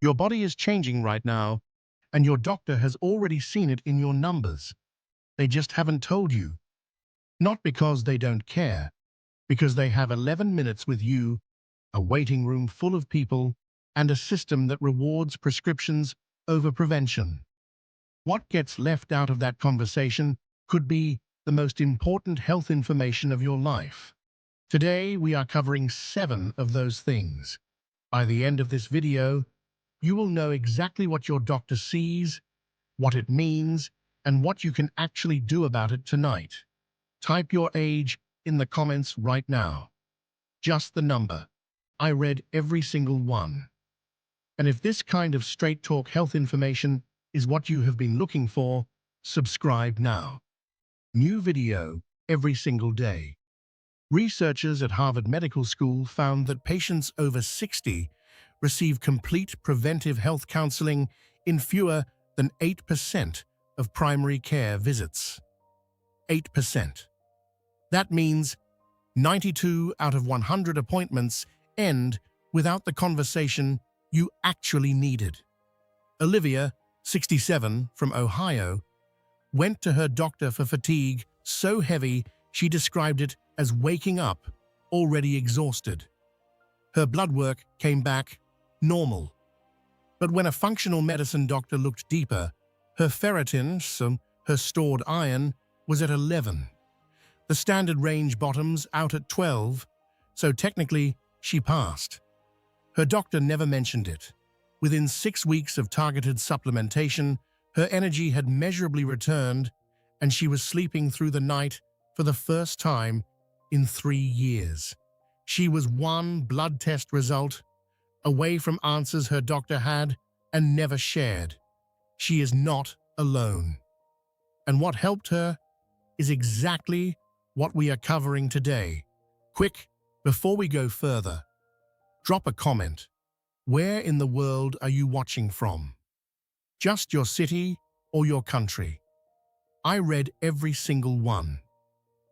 Your body is changing right now, and your doctor has already seen it in your numbers. They just haven't told you. Not because they don't care, because they have 11 minutes with you, a waiting room full of people, and a system that rewards prescriptions over prevention. What gets left out of that conversation could be the most important health information of your life. Today, we are covering 7 of those things. By the end of this video, you will know exactly what your doctor sees, what it means, and what you can actually do about it tonight. Type your age in the comments right now. Just the number. I read every single one. And if this kind of straight-talk health information is what you have been looking for, subscribe now. New video every single day. Researchers at Harvard Medical School found that patients over 60 receive complete preventive health counseling in fewer than 8% of primary care visits. 8%. That means 92 out of 100 appointments end without the conversation you actually needed. Olivia, 67, from Ohio, went to her doctor for fatigue so heavy she described it as waking up, already exhausted. Her blood work came back normal. But when a functional medicine doctor looked deeper, her ferritin, so her stored iron, was at 11. The standard range bottoms out at 12, so technically she passed. Her doctor never mentioned it. Within 6 weeks of targeted supplementation, her energy had measurably returned, and she was sleeping through the night for the first time in 3 years. She was one blood test result away from answers her doctor had and never shared. She is not alone. And what helped her is exactly what we are covering today. Quick, before we go further, drop a comment. Where in the world are you watching from? Just your city or your country? I read every single one.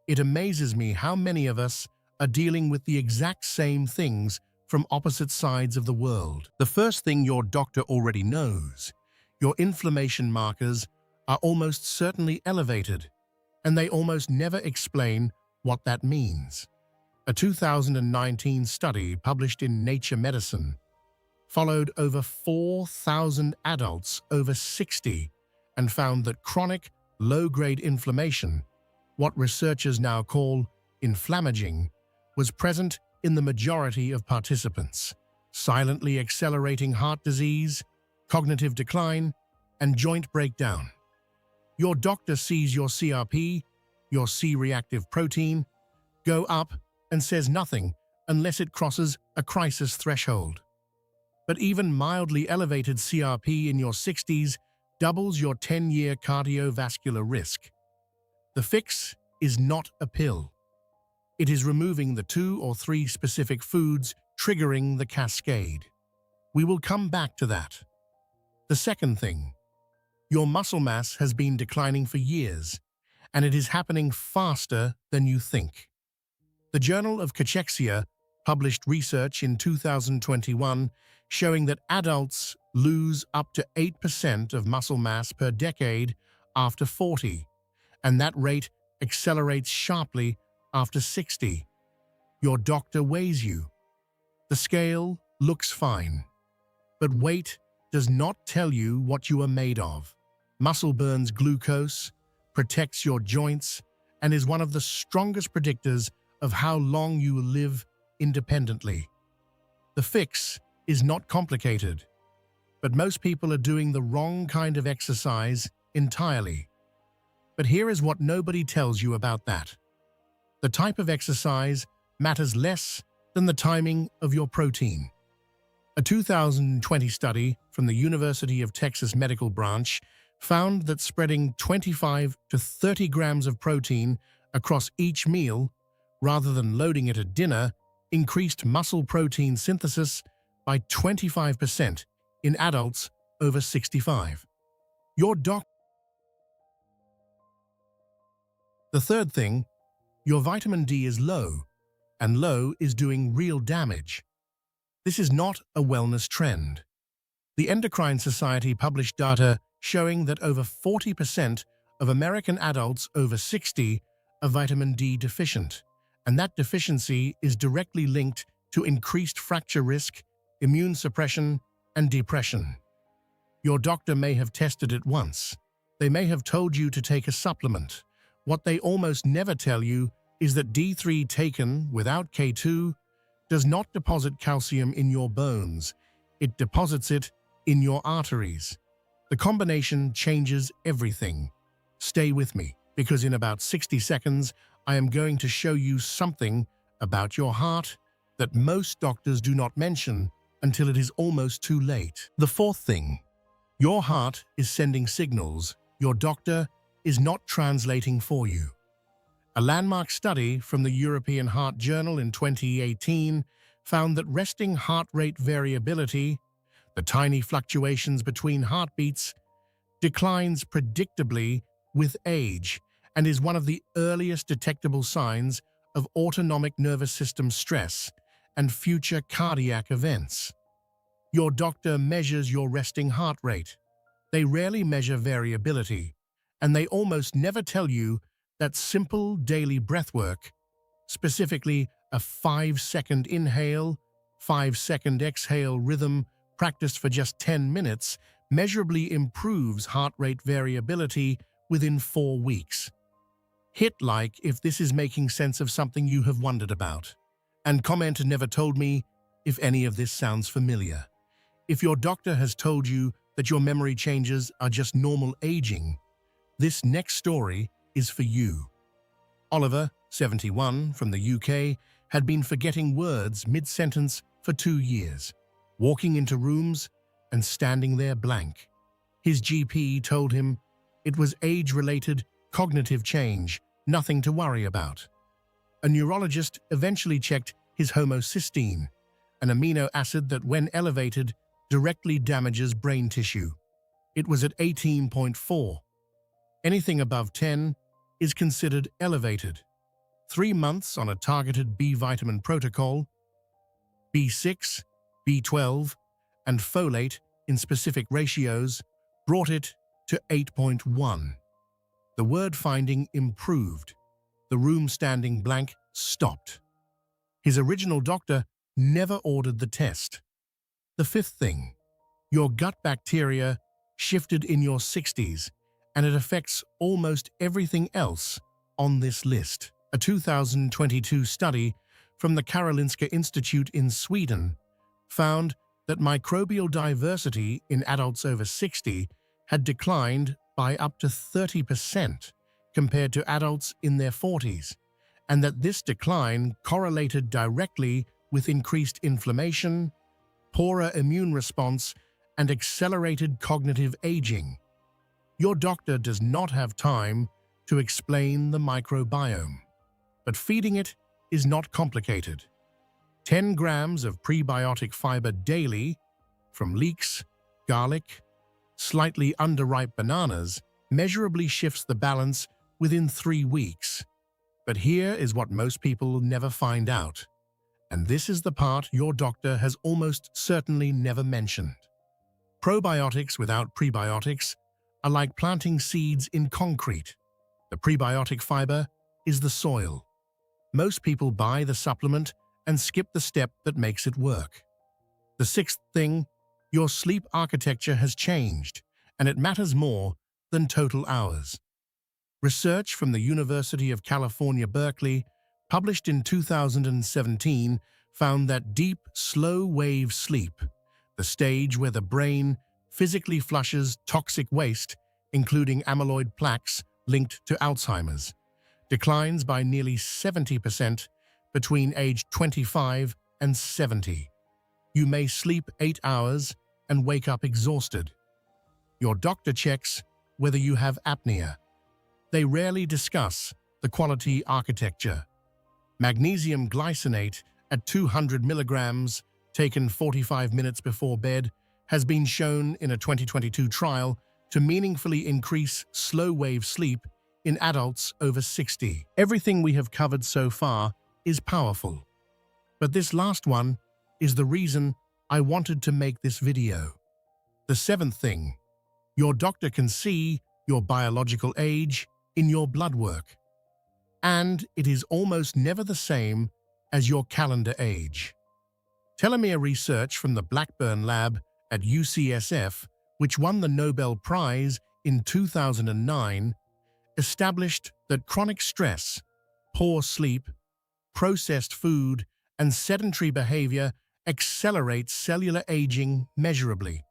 It amazes me how many of us are dealing with the exact same things from opposite sides of the world. The first thing your doctor already knows, your inflammation markers are almost certainly elevated, and they almost never explain what that means. A 2019 study published in Nature Medicine followed over 4,000 adults over 60 and found that chronic, low-grade inflammation, what researchers now call inflammaging, was present in the majority of participants, silently accelerating heart disease, cognitive decline, and joint breakdown. Your doctor sees your CRP, your C-reactive protein, go up and says nothing unless it crosses a crisis threshold. But even mildly elevated CRP in your 60s doubles your 10-year cardiovascular risk. The fix is not a pill. It is removing the 2 or 3 specific foods triggering the cascade. We will come back to that. The second thing, your muscle mass has been declining for years, and it is happening faster than you think. The Journal of Cachexia published research in 2021 showing that adults lose up to 8% of muscle mass per decade after 40, and that rate accelerates sharply after 60. Your doctor weighs you. The scale looks fine, but weight does not tell you what you are made of. Muscle burns glucose, protects your joints, and is one of the strongest predictors of how long you will live independently. The fix is not complicated, but most people are doing the wrong kind of exercise entirely. But here is what nobody tells you about that. The type of exercise matters less than the timing of your protein. A 2020 study from the University of Texas Medical Branch found that spreading 25 to 30 grams of protein across each meal, rather than loading it at dinner, increased muscle protein synthesis by 25% in adults over 65. The third thing, your vitamin D is low, and low is doing real damage. This is not a wellness trend. The Endocrine Society published data showing that over 40% of American adults over 60 are vitamin D deficient, and that deficiency is directly linked to increased fracture risk, immune suppression, and depression. Your doctor may have tested it once. They may have told you to take a supplement. What they almost never tell you is that D3 taken without K2 does not deposit calcium in your bones. It deposits it in your arteries. The combination changes everything. Stay with me, because in about 60 seconds, I am going to show you something about your heart that most doctors do not mention until it is almost too late. The fourth thing, your heart is sending signals your doctor is not translating for you. A landmark study from the European Heart Journal in 2018 found that resting heart rate variability, the tiny fluctuations between heartbeats, declines predictably with age and is one of the earliest detectable signs of autonomic nervous system stress and future cardiac events. Your doctor measures your resting heart rate. They rarely measure variability, and they almost never tell you that simple daily breathwork, specifically a 5-second inhale, 5-second exhale rhythm practiced for just 10 minutes, measurably improves heart rate variability within 4 weeks. Hit like if this is making sense of something you have wondered about. And comment never told me if any of this sounds familiar. If your doctor has told you that your memory changes are just normal aging, this next story is for you. Oliver, 71, from the UK, had been forgetting words mid-sentence for 2 years, walking into rooms and standing there blank. His GP told him it was age-related cognitive change, nothing to worry about. A neurologist eventually checked his homocysteine, an amino acid that, when elevated, directly damages brain tissue. It was at 18.4. Anything above 10 is considered elevated. 3 months on a targeted B vitamin protocol, B6, B12, and folate in specific ratios brought it to 8.1. The word finding improved. The room standing blank stopped. His original doctor never ordered the test. The fifth thing, your gut bacteria shifted in your 60s, and it affects almost everything else on this list. A 2022 study from the Karolinska Institute in Sweden found that microbial diversity in adults over 60 had declined by up to 30% compared to adults in their 40s, and that this decline correlated directly with increased inflammation, poorer immune response, and accelerated cognitive aging. Your doctor does not have time to explain the microbiome, but feeding it is not complicated. 10 grams of prebiotic fiber daily from leeks, garlic, slightly underripe bananas measurably shifts the balance within 3 weeks. But here is what most people never find out, and this is the part your doctor has almost certainly never mentioned. Probiotics without prebiotics are like planting seeds in concrete. The prebiotic fiber is the soil. Most people buy the supplement and skip the step that makes it work. The sixth thing, your sleep architecture has changed, and it matters more than total hours. Research from the University of California, Berkeley, published in 2017, found that deep, slow-wave sleep, the stage where the brain physically flushes toxic waste, including amyloid plaques linked to Alzheimer's, declines by nearly 70% between age 25 and 70. You may sleep 8 hours and wake up exhausted. Your doctor checks whether you have apnea. They rarely discuss the quality architecture. Magnesium glycinate at 200 milligrams, taken 45 minutes before bed, has been shown in a 2022 trial to meaningfully increase slow-wave sleep in adults over 60. Everything we have covered so far is powerful, but this last one is the reason I wanted to make this video. The seventh thing, your doctor can see your biological age in your blood work, and it is almost never the same as your calendar age. Telomere research from the Blackburn lab at UCSF, which won the Nobel Prize in 2009, established that chronic stress, poor sleep, processed food, and sedentary behavior accelerate cellular aging measurably.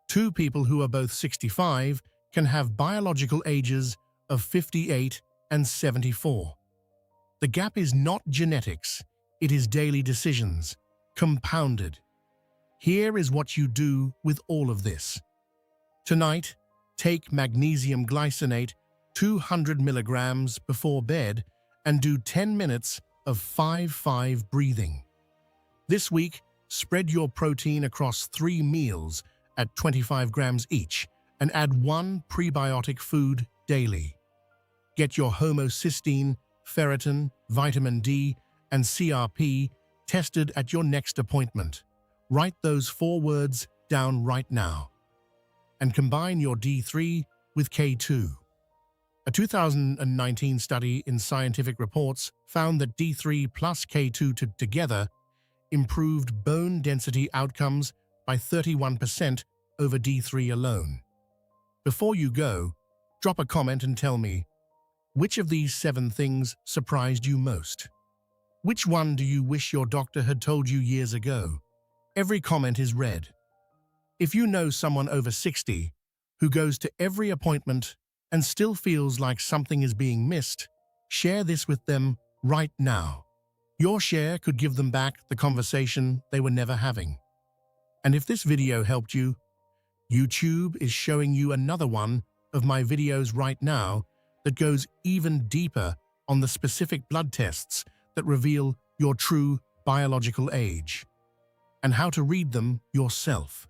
Two people who are both 65 can have biological ages of 58 and 74. The gap is not genetics, it is daily decisions, compounded. Here is what you do with all of this. Tonight, take magnesium glycinate 200 milligrams before bed and do 10 minutes of 5-5 breathing. This week, spread your protein across 3 meals at 25 grams each and add 1 prebiotic food daily. Get your homocysteine, ferritin, vitamin D, and CRP tested at your next appointment. Write those 4 words down right now. And combine your D3 with K2. A 2019 study in Scientific Reports found that D3 plus K2 together improved bone density outcomes by 31% over D3 alone. Before you go, drop a comment and tell me, which of these 7 things surprised you most? Which one do you wish your doctor had told you years ago? Every comment is read. If you know someone over 60 who goes to every appointment and still feels like something is being missed, share this with them right now. Your share could give them back the conversation they were never having. And if this video helped you, YouTube is showing you another one of my videos right now that goes even deeper on the specific blood tests that reveal your true biological age and how to read them yourself.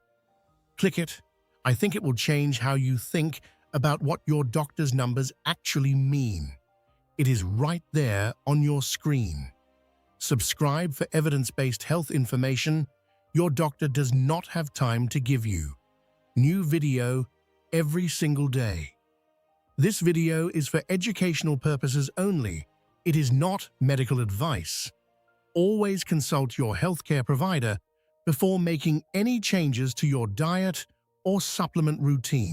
Click it. I think it will change how you think about what your doctor's numbers actually mean. It is right there on your screen. Subscribe for evidence-based health information your doctor does not have time to give you. New video every single day. This video is for educational purposes only. It is not medical advice. Always consult your healthcare provider before making any changes to your diet or supplement routine.